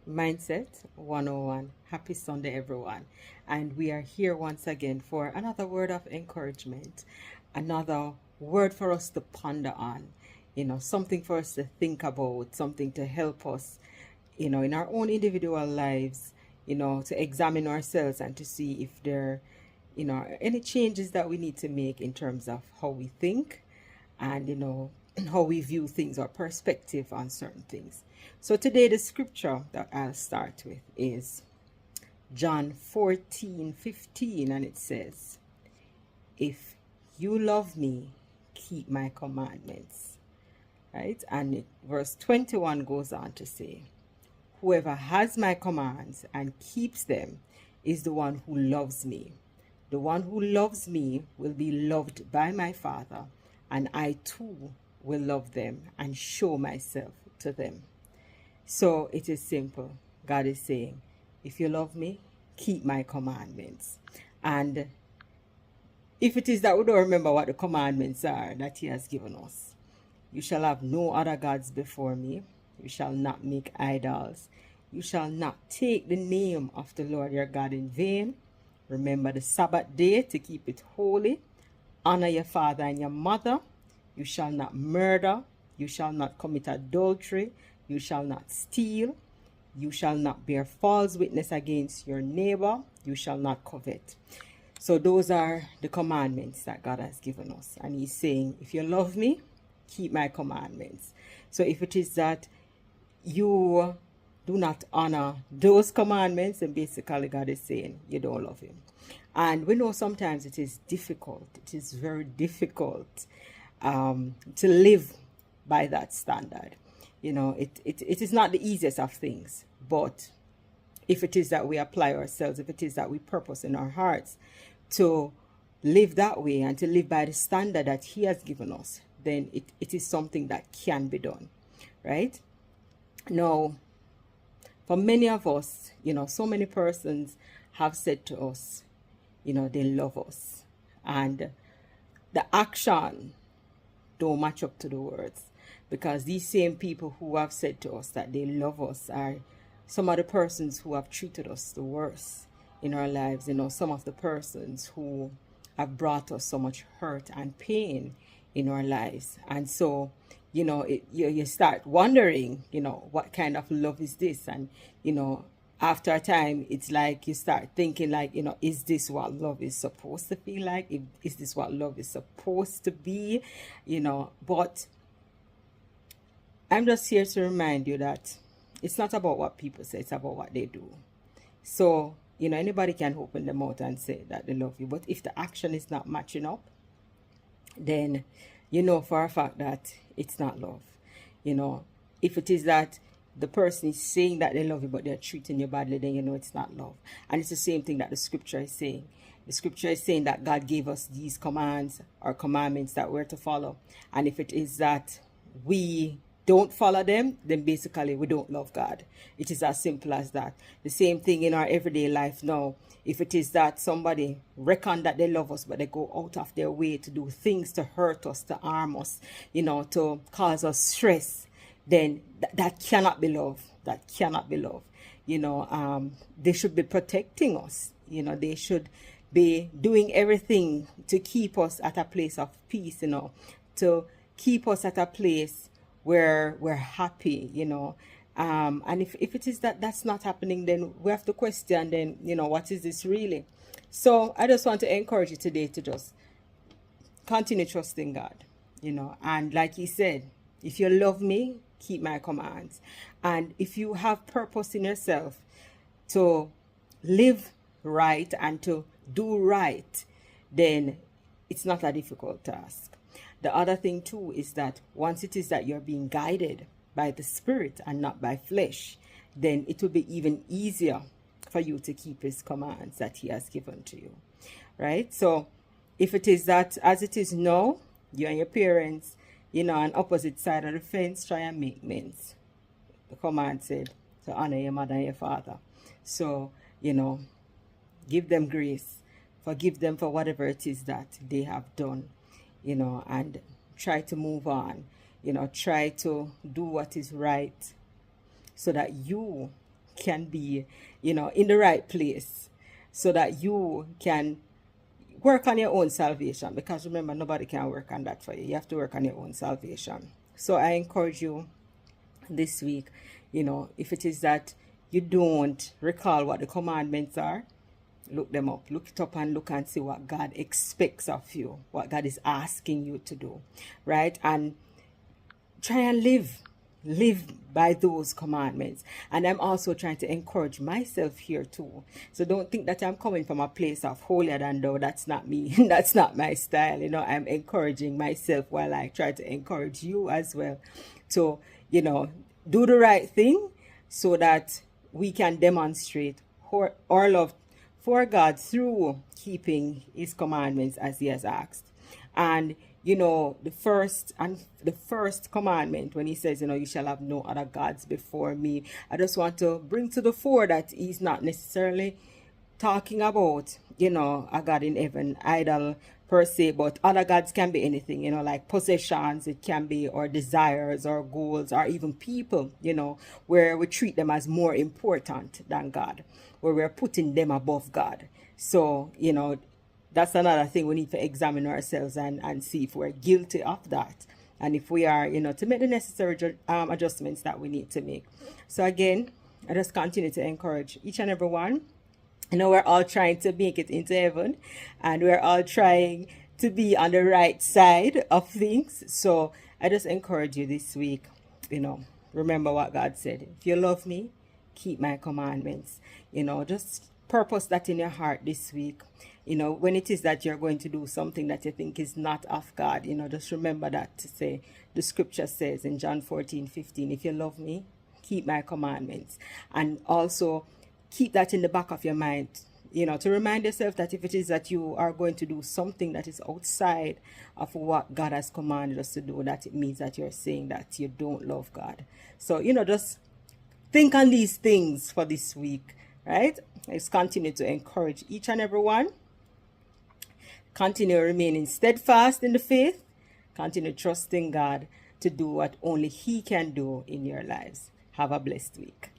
Mindset 101. Happy Sunday, everyone. And we are here once again for another word of encouragement, another word for us to ponder on, something for us to think about, something to help us, in our own individual lives, to examine ourselves and to see if there, are any changes that we need to make in terms of how we think and how we view things or perspective on certain things. So today the scripture that I'll start with is John 14:15, and it says, if you love me, keep my commandments. Right? And verse 21 goes on to say, whoever has my commands and keeps them is the one who loves me. The one who loves me will be loved by my Father, and I too will love them and show myself to them. So it is simple. God is saying, if you love me, keep my commandments. And if it is that we don't remember what the commandments are that he has given us, you shall have no other gods before me. You shall not make idols. You shall not take the name of the Lord your God in vain. Remember the Sabbath day to keep it holy. Honor your father and your mother. You shall not murder. You shall not commit adultery. You shall not steal. You shall not bear false witness against your neighbor. You shall not covet. So those are the commandments that God has given us. And he's saying, if you love me, keep my commandments. So if it is that you do not honor those commandments, then basically God is saying you don't love him. And we know sometimes it is difficult. It is very difficult to live by that standard. It is not the easiest of things, but if it is that we apply ourselves, if it is that we purpose in our hearts to live that way and to live by the standard that he has given us, then it is something that can be done, right? Now, for many of us, so many persons have said to us, they love us, and the action don't match up to the words, because these same people who have said to us that they love us are some of the persons who have treated us the worst in our lives. Some of the persons who have brought us so much hurt and pain in our lives. And so you start wondering, what kind of love is this? And after a time, it's like you start thinking like, is this what love is supposed to feel like? Is this what love is supposed to be? But I'm just here to remind you that it's not about what people say, it's about what they do. So anybody can open their mouth and say that they love you, but if the action is not matching up, then for a fact that it's not love. If it is that the person is saying that they love you but they're treating you badly, then it's not love. And it's the same thing that the scripture is saying. The scripture is saying that God gave us these commands or commandments that we're to follow, and if it is that we don't follow them, then basically we don't love God. It is as simple as that. The same thing in our everyday life now. If it is that somebody reckon that they love us, but they go out of their way to do things to hurt us, to harm us, to cause us stress, then that cannot be love. That cannot be love. They should be protecting us. They should be doing everything to keep us at a place of peace, to keep us at a place where we're happy, and if it is that that's not happening, then we have to question, then what is this really? So I just want to encourage you today to just continue trusting God, and like he said, if you love me, keep my commands. And if you have purpose in yourself to live right and to do right, then it's not a difficult task. The other thing too is that once it is that you're being guided by the Spirit and not by flesh, then it will be even easier for you to keep his commands that he has given to you, right? So if it is that as it is now, you and your parents, on opposite side of the fence, try and make amends. The command said to honor your mother and your father. So, give them grace, forgive them for whatever it is that they have done, and try to move on, try to do what is right so that you can be, in the right place so that you can work on your own salvation. Because remember, nobody can work on that for you. You have to work on your own salvation. So I encourage you this week, if it is that you don't recall what the commandments are, look them up, look it up, and look and see what God expects of you, what God is asking you to do, right? And try and live by those commandments. And I'm also trying to encourage myself here too. So don't think that I'm coming from a place of holier than thou. That's not me. That's not my style. I'm encouraging myself while I try to encourage you as well to, do the right thing so that we can demonstrate our love for God through keeping his commandments as he has asked. And the first commandment, when he says, you shall have no other gods before me, I just want to bring to the fore that he's not necessarily talking about, a God in heaven, idol per se, but other gods can be anything, like possessions, it can be, or desires, or goals, or even people, where we treat them as more important than God, where we're putting them above God. So, that's another thing we need to examine ourselves and see if we're guilty of that. And if we are, to make the necessary adjustments that we need to make. So again, I just continue to encourage each and every one. We're all trying to make it into heaven, and we're all trying to be on the right side of things. So I just encourage you this week, remember what God said. If you love me, keep my commandments. Just purpose that in your heart this week. When it is that you're going to do something that you think is not of God, just remember that to say, the scripture says in John 14:15, if you love me, keep my commandments. And also keep that in the back of your mind, to remind yourself that if it is that you are going to do something that is outside of what God has commanded us to do, that it means that you're saying that you don't love God. So, just think on these things for this week, right? Let's continue to encourage each and every one. Continue remaining steadfast in the faith. Continue trusting God to do what only he can do in your lives. Have a blessed week.